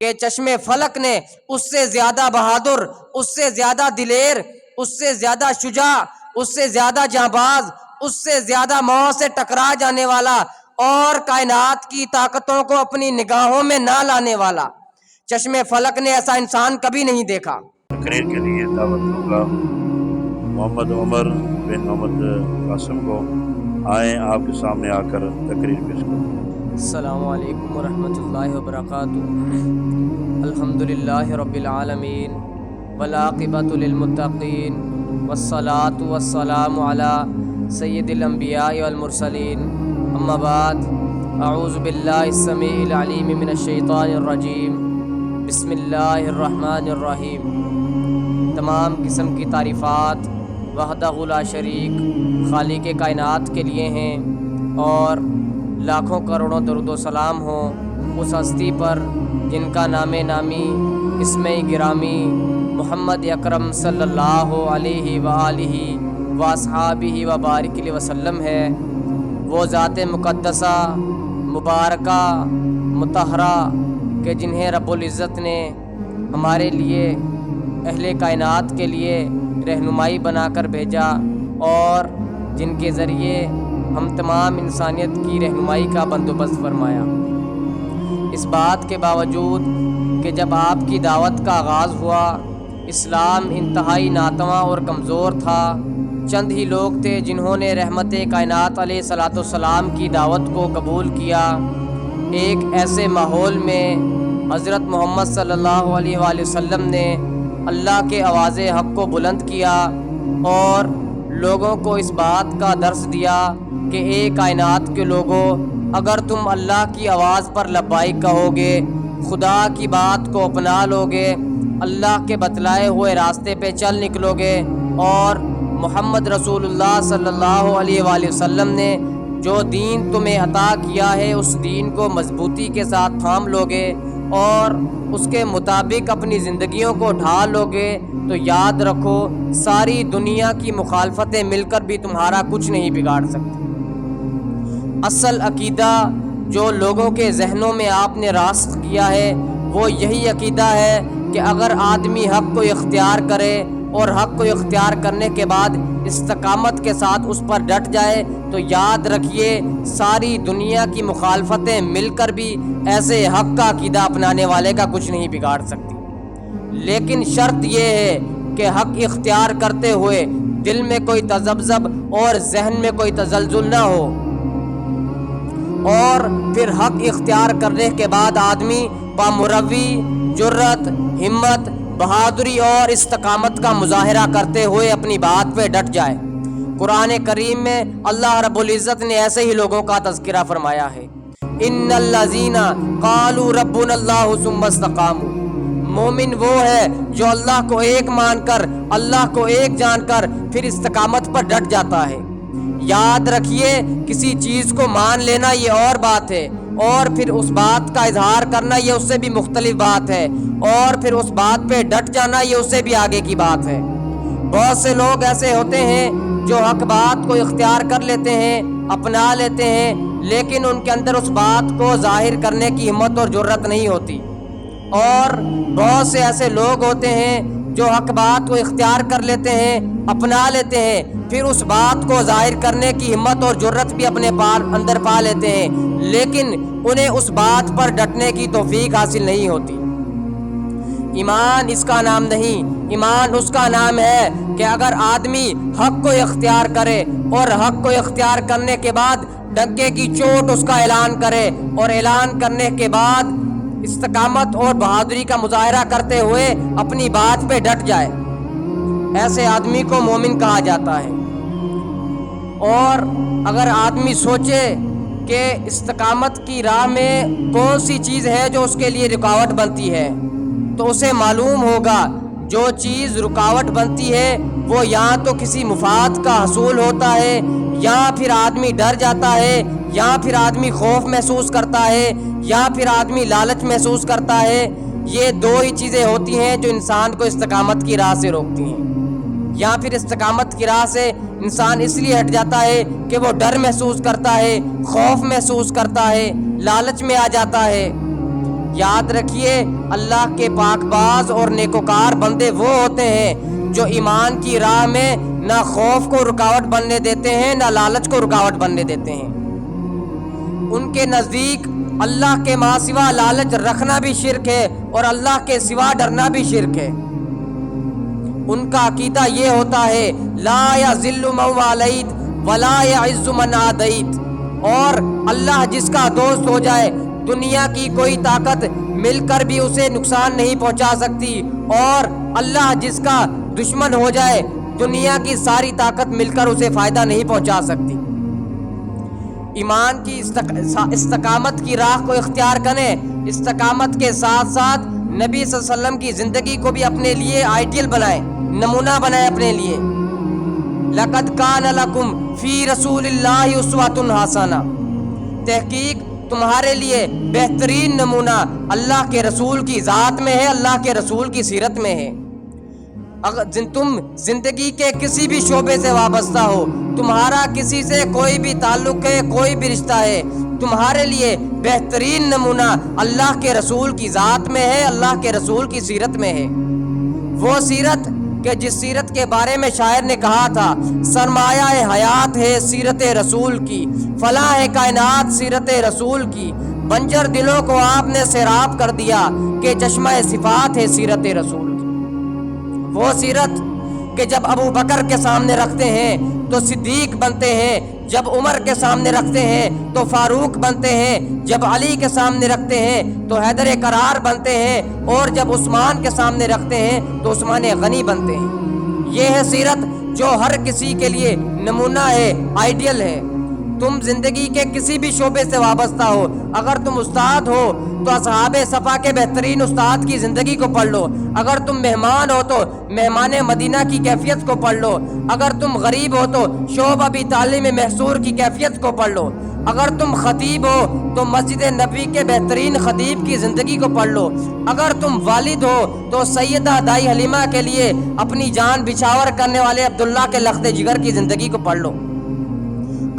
کہ چشمے فلک نے اس سے زیادہ بہادر، اس سے زیادہ دلیر، اس سے زیادہ شجاع، اس سے زیادہ جانباز، اس سے زیادہ موت سے ٹکرا جانے والا اور کائنات کی طاقتوں کو اپنی نگاہوں میں نہ لانے والا، چشمے فلک نے ایسا انسان کبھی نہیں دیکھا۔ تقریر کے لیے دعوت دوں گا محمد عمر بن محمد قاسم کو، آئیں آپ کے سامنے آ کر تقریر پیش کریں۔ السلام علیکم ورحمۃ اللہ وبرکاتہ۔ الحمدللہ رب العالمین والعاقبۃ للمتقین والصلاة والسلام علی سید الانبیاء والمرسلین، اما بعد، اعوذ باللہ السمیع العلیم من الشیطان الرجیم، بسم اللہ الرحمن الرحیم۔ تمام قسم کی تعریفات وحدہ لا شریک خالق کائنات کے لیے ہیں، اور لاکھوں کروڑوں درود و سلام ہوں اس ہستی پر جن کا نام نامی، اسم گرامی محمد اکرم صلی اللہ علیہ وآلہ واصحابہ وبارک وسلم ہے۔ وہ ذات مقدسہ مبارکہ مطہرہ کہ جنہیں رب العزت نے ہمارے لیے، اہل کائنات کے لیے رہنمائی بنا کر بھیجا، اور جن کے ذریعے ہم تمام انسانیت کی رہنمائی کا بندوبست فرمایا۔ اس بات کے باوجود کہ جب آپ کی دعوت کا آغاز ہوا، اسلام انتہائی ناتواں اور کمزور تھا، چند ہی لوگ تھے جنہوں نے رحمت کائنات علیہ الصلوۃ والسلام کی دعوت کو قبول کیا۔ ایک ایسے ماحول میں حضرت محمد صلی اللہ علیہ وآلہ وسلم نے اللہ کے آواز حق کو بلند کیا اور لوگوں کو اس بات کا درس دیا کہ اے کائنات کے لوگوں، اگر تم اللہ کی آواز پر لبیک کہو گے، خدا کی بات کو اپنا لو گے، اللہ کے بتلائے ہوئے راستے پہ چل نکلو گے، اور محمد رسول اللہ صلی اللہ علیہ وآلہ وسلم نے جو دین تمہیں عطا کیا ہے اس دین کو مضبوطی کے ساتھ تھام لو گے اور اس کے مطابق اپنی زندگیوں کو ڈھال لو گے، تو یاد رکھو ساری دنیا کی مخالفتیں مل کر بھی تمہارا کچھ نہیں بگاڑ سکتی۔ اصل عقیدہ جو لوگوں کے ذہنوں میں آپ نے راسخ کیا ہے وہ یہی عقیدہ ہے کہ اگر آدمی حق کو اختیار کرے اور حق کو اختیار کرنے کے بعد استقامت کے ساتھ اس پر ڈٹ جائے، تو یاد رکھیے ساری دنیا کی مخالفتیں مل کر بھی ایسے حق کا عقیدہ اپنانے والے کا کچھ نہیں بگاڑ سکتی۔ لیکن شرط یہ ہے کہ حق اختیار کرتے ہوئے دل میں کوئی تذبذب اور ذہن میں کوئی تزلزل نہ ہو، اور پھر حق اختیار کرنے کے بعد آدمی بامروی جرت، ہمت، بہادری اور استقامت کا مظاہرہ کرتے ہوئے اپنی بات پہ ڈٹ جائے۔ قرآن کریم میں اللہ رب العزت نے ایسے ہی لوگوں کا تذکرہ فرمایا ہے، ان الذین قالوا ربنا اللہ ثم استقاموا۔ مومن وہ ہے جو اللہ کو ایک مان کر، اللہ کو ایک جان کر پھر استقامت پر ڈٹ جاتا ہے۔ یاد رکھیے کسی چیز کو مان لینا یہ اور بات ہے، اور پھر اس بات کا اظہار کرنا یہ اس سے بھی مختلف بات ہے، اور پھر اس بات پہ ڈٹ جانا یہ اس سے بھی آگے کی بات ہے۔ بہت سے لوگ ایسے ہوتے ہیں جو حق بات کو اختیار کر لیتے ہیں، اپنا لیتے ہیں، لیکن ان کے اندر اس بات کو ظاہر کرنے کی ہمت اور جرت نہیں ہوتی، اور بہت سے ایسے لوگ ہوتے ہیں جو حق بات کو اختیار کر لیتے ہیں، اپنا لیتے ہیں، پھر اس بات کو ظاہر کرنے کی ہمت اور جرت بھی اپنے اندر پا لیتے ہیں، لیکن انہیں اس بات پر ڈٹنے کی توفیق حاصل نہیں ہوتی۔ ایمان اس کا نام نہیں، ایمان اس کا نام ہے کہ اگر آدمی حق کو اختیار کرے اور حق کو اختیار کرنے کے بعد ڈنکے کی چوٹ اس کا اعلان کرے، اور اعلان کرنے کے بعد استقامت اور بہادری کا مظاہرہ کرتے ہوئے اپنی بات پہ ڈٹ جائے، ایسے آدمی کو مومن کہا جاتا ہے۔ اور اگر آدمی سوچے کہ استقامت کی راہ میں کون سی چیز ہے جو اس کے لیے رکاوٹ بنتی ہے، تو اسے معلوم ہوگا جو چیز رکاوٹ بنتی ہے وہ یا تو کسی مفاد کا حصول ہوتا ہے، یا پھر آدمی ڈر جاتا ہے، یا پھر آدمی خوف محسوس کرتا ہے، یا پھر آدمی لالچ محسوس کرتا ہے۔ یہ دو ہی چیزیں ہوتی ہیں جو انسان کو استقامت کی راہ سے روکتی ہیں۔ یا پھر استقامت کی راہ سے انسان اس لیے ہٹ جاتا ہے کہ وہ ڈر محسوس کرتا ہے، خوف محسوس کرتا ہے، لالچ میں آ جاتا ہے، یاد رکھیے اللہ کے پاک باز اور نیکوکار بندے وہ ہوتے ہیں جو ایمان کی راہ میں نہ خوف کو رکاوٹ بننے دیتے ہیں نہ لالچ کو رکاوٹ بننے دیتے ہیں۔ ان کے نزدیک اللہ کے ماں سوا لالچ رکھنا بھی شرک ہے اور اللہ کے سوا ڈرنا بھی شرک ہے۔ ان کا عقیدہ یہ ہوتا ہے لا یذل من والیت ولا یعز من عادیت، اور اللہ جس کا دوست ہو جائے دنیا کی کوئی طاقت مل کر بھی اسے نقصان نہیں پہنچا سکتی، اور اللہ جس کا دشمن ہو جائے دنیا کی ساری طاقت مل کر اسے فائدہ نہیں پہنچا سکتی۔ ایمان کی استقامت کی راہ کو اختیار کریں، استقامت کے ساتھ ساتھ نبی صلی اللہ علیہ وسلم کی زندگی کو بھی اپنے لیے آئیڈیل بنائیں، نمونہ بنائیں اپنے لیے۔ لَقَدْ كَانَ لَكُمْ فِي رَسُولِ اللَّهِ أُسْوَةٌ حَسَنَةٌ، تحقیق تمہارے لیے بہترین نمونہ اللہ کے رسول کی ذات میں ہے، اللہ کے رسول کی سیرت میں ہے۔ اگر تم زندگی کے کسی بھی شعبے سے وابستہ ہو، تمہارا کسی سے کوئی بھی تعلق ہے، کوئی بھی رشتہ ہے، تمہارے لیے بہترین نمونہ اللہ کے رسول کی ذات میں ہے، اللہ کے رسول کی سیرت میں ہے۔ وہ سیرت کہ جس سیرت کے بارے میں شاعر نے کہا تھا سرمایہ حیات ہے سیرت رسول کی، فلاح کائنات سیرت رسول کی، بنجر دلوں کو آپ نے سیراب کر دیا کہ چشمہ صفات ہے سیرت رسول کی۔ وہ سیرت کہ جب ابو بکر کے سامنے رکھتے ہیں تو صدیق بنتے ہیں، جب عمر کے سامنے رکھتے ہیں تو فاروق بنتے ہیں، جب علی کے سامنے رکھتے ہیں تو حیدر قرار بنتے ہیں، اور جب عثمان کے سامنے رکھتے ہیں تو عثمان غنی بنتے ہیں۔ یہ ہے سیرت جو ہر کسی کے لیے نمونہ ہے، آئیڈیل ہے۔ تم زندگی کے کسی بھی شعبے سے وابستہ ہو، اگر تم استاد ہو تو اصحاب صفا کے بہترین استاد کی زندگی کو پڑھ لو، اگر تم مہمان ہو تو مہمان مدینہ کی کیفیت کو پڑھ لو، اگر تم غریب ہو تو شعب ابی طالب محصور کی کیفیت کو پڑھ لو، اگر تم خطیب ہو تو مسجد نبی کے بہترین خطیب کی زندگی کو پڑھ لو، اگر تم والد ہو تو سیدہ دائی حلیمہ کے لیے اپنی جان بچھاور کرنے والے عبداللہ کے لخت جگر کی زندگی کو پڑھ لو،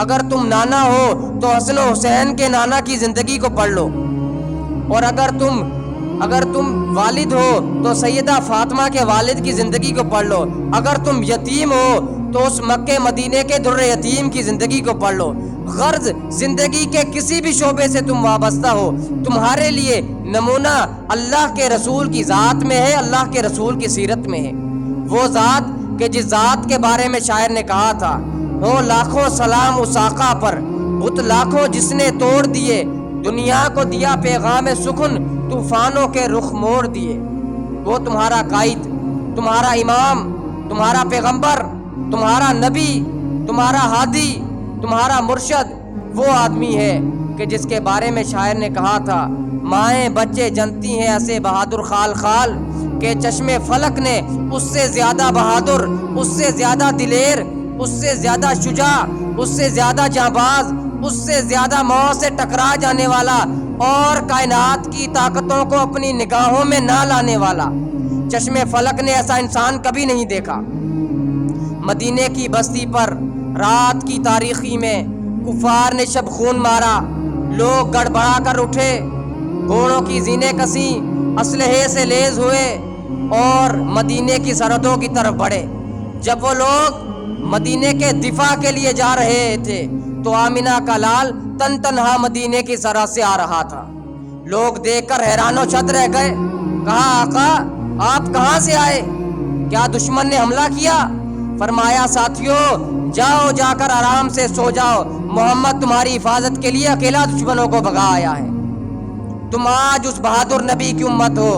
اگر تم نانا ہو تو حسن و حسین کے نانا کی زندگی کو پڑھ لو، اور اگر تم والد ہو تو سیدہ فاطمہ کے والد کی زندگی کو پڑھ لو، اگر تم یتیم ہو تو اس مکہ مدینے کے در یتیم کی زندگی کو پڑھ لو۔ غرض زندگی کے کسی بھی شعبے سے تم وابستہ ہو، تمہارے لیے نمونہ اللہ کے رسول کی ذات میں ہے، اللہ کے رسول کی سیرت میں ہے۔ وہ ذات کہ جس ذات کے بارے میں شاعر نے کہا تھا ہو لاکھوں سلام اس آقا پر، بت لاکھوں جس نے توڑ دیے، دنیا کو دیا پیغام سکون، طوفانوں کے رخ موڑ دیے۔ وہ تمہارا قائد، تمہارا امام، تمہارا پیغمبر، تمہارا نبی، تمہارا ہادی، تمہارا مرشد وہ آدمی ہے کہ جس کے بارے میں شاعر نے کہا تھا مائیں بچے جنتی ہیں ایسے بہادر خال خال، کہ چشم فلک نے اس سے زیادہ بہادر، اس سے زیادہ دلیر، اس سے زیادہ شجاع، اس سے زیادہ جانباز، اس سے زیادہ موت سے ٹکرا جانے والا اور کائنات کی طاقتوں کو اپنی نگاہوں میں نہ لانے والا چشم فلک نے ایسا انسان کبھی نہیں دیکھا۔ مدینے کی بستی پر رات کی تاریخی میں کفار نے شب خون مارا، لوگ گڑبڑا کر اٹھے، گھوڑوں کی زینے کسیں، اسلحے سے لیز ہوئے اور مدینے کی سرحدوں کی طرف بڑھے۔ جب وہ لوگ مدینے کے دفاع کے لیے جا رہے تھے تو آمنہ کا لال تن تنہا مدینے کی سرحد سے آ رہا تھا۔ لوگ دیکھ کر حیران و شد رہ گئے، کہا آقا آپ کہاں سے آئے؟ کیا دشمن نے حملہ کیا؟ فرمایا ساتھیوں جاؤ، جا کر آرام سے سو جاؤ، محمد تمہاری حفاظت کے لیے اکیلا دشمنوں کو بھگا آیا ہے۔ تم آج اس بہادر نبی کی امت ہو،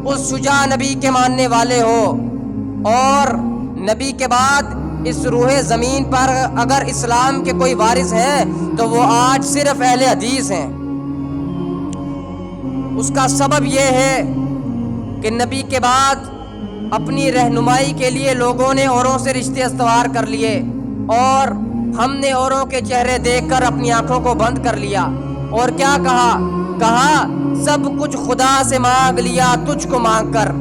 اس شجاع نبی کے ماننے والے ہو، اور نبی کے بعد اس روح زمین پر اگر اسلام کے کوئی وارث ہیں تو وہ آج صرف اہل حدیث ہیں۔ اس کا سبب یہ ہے کہ نبی کے بعد اپنی رہنمائی کے لیے لوگوں نے اوروں سے رشتے استوار کر لیے، اور ہم نے اوروں کے چہرے دیکھ کر اپنی آنکھوں کو بند کر لیا، اور کیا کہا سب کچھ خدا سے مانگ لیا تجھ کو مانگ کر،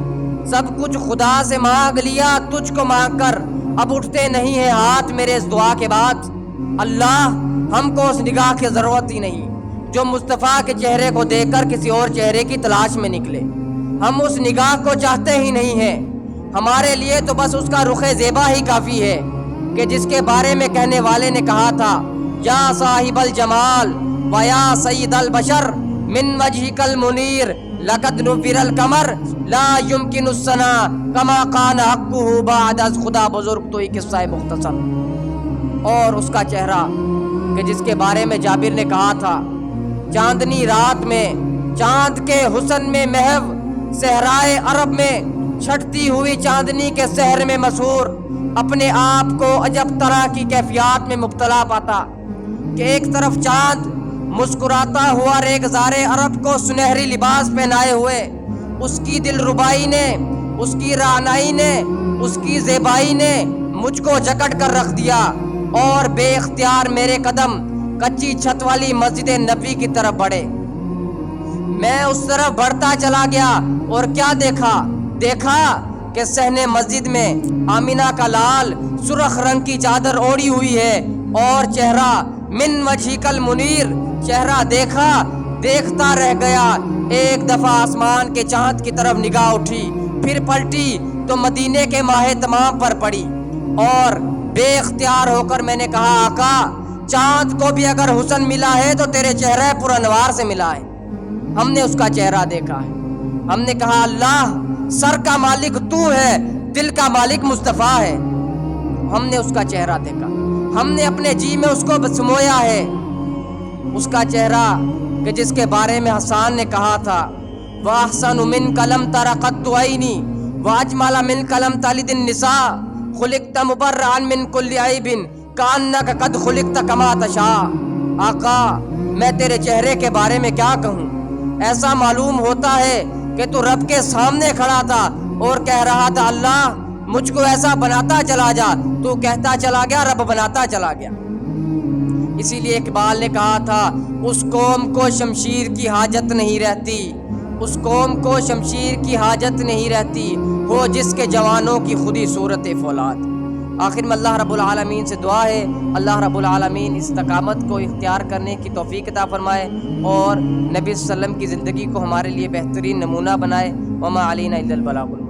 سب کچھ خدا سے مانگ لیا تجھ کو مانگ کر، اب اٹھتے نہیں ہیں ہاتھ میرے اس دعا کے بعد، اللہ ہم کو اس نگاہ کی ضرورت ہی نہیں، جو مصطفیٰ کے چہرے کو دیکھ کر کسی اور چہرے کی تلاش میں نکلے۔ ہم اس نگاہ کو چاہتے ہی نہیں ہیں، ہمارے لیے تو بس اس کا رخ زیبا ہی کافی ہے کہ جس کے بارے میں کہنے والے نے کہا تھا یا صاحب الجمال و یا سید البشر من وجہک المنیر لقد نور القمر لا یمکن السنا کما کان حقہ بعد از خدا بزرگ۔ تو یہ قصہ مختصر اور اس کا چہرہ کہ جس کے بارے میں جابر نے کہا تھا چاندنی رات میں چاند کے حسن میں محو صحرائے عرب میں چھٹتی ہوئی چاندنی کے سحر میں مسحور اپنے آپ کو عجب طرح کی کیفیات میں مبتلا پاتا کہ ایک طرف چاند مسکراتا ہوا ریگزار عرب کو سنہری لباس پہنائے ہوئے اس کی دل ربائی نے، اس کی رعنائی نے، اس کی زیبائی نے مجھ کو جکڑ کر رکھ دیا اور بے اختیار میرے قدم کچی چھت والی مسجد نبی کی طرف بڑھے۔ میں اس طرف بڑھتا چلا گیا اور کیا دیکھا کہ صحن مسجد میں آمینہ کا لال سرخ رنگ کی چادر اوڑھی ہوئی ہے اور چہرہ من وجہک المنیر، چہرہ دیکھتا رہ گیا۔ ایک دفعہ آسمان کے چاند کی طرف نگاہ اٹھی، پھر پلٹی تو مدینے کے ماہ تمام پر پڑی اور بے اختیار ہو کر میں نے کہا آقا چاند کو بھی اگر حسن ملا ہے تو تیرے چہرہ پر انوار سے ملا ہے۔ ہم نے اس کا چہرہ دیکھا ہے، ہم نے کہا اللہ سر کا مالک تو ہے، دل کا مالک مصطفیٰ ہے۔ ہم نے اس کا چہرہ دیکھا، ہم نے اپنے جی میں اس کو سمویا ہے۔ اس کا چہرہ کہ جس کے بارے میں حسان نے کہا تھا وَأَحْسَنُ مِنْكَ لَمْ تَرَ قَطُّ عَيْنِي وَأَجْمَلَ مِنْكَ لَمْ تَلِدِ النِّسَاءُ خُلِقْتَ مُبَرَّئًا مِنْ كُلِّ عَيْبٍ كَأَنَّكَ قَدْ خُلِقْتَ كَمَا تَشَاءُ۔ آقا میں تیرے چہرے کے بارے میں کیا کہوں، ایسا معلوم ہوتا ہے کہ تو رب کے سامنے کھڑا تھا اور کہہ رہا تھا اللہ مجھ کو ایسا بناتا چلا جا، تو کہتا چلا گیا، رب بناتا چلا گیا۔ اسی لیے اقبال نے کہا تھا اس قوم کو شمشیر کی حاجت نہیں رہتی، اس قوم کو شمشیر کی حاجت نہیں رہتی، ہو جس کے جوانوں کی خودی صورت فولاد۔ آخر میں اللہ رب العالمین سے دعا ہے اللہ رب العالمین استقامت کو اختیار کرنے کی توفیق عطا فرمائے اور نبی صلی اللہ علیہ وسلم کی زندگی کو ہمارے لیے بہترین نمونہ بنائے۔ وما علینا الا البلاغ۔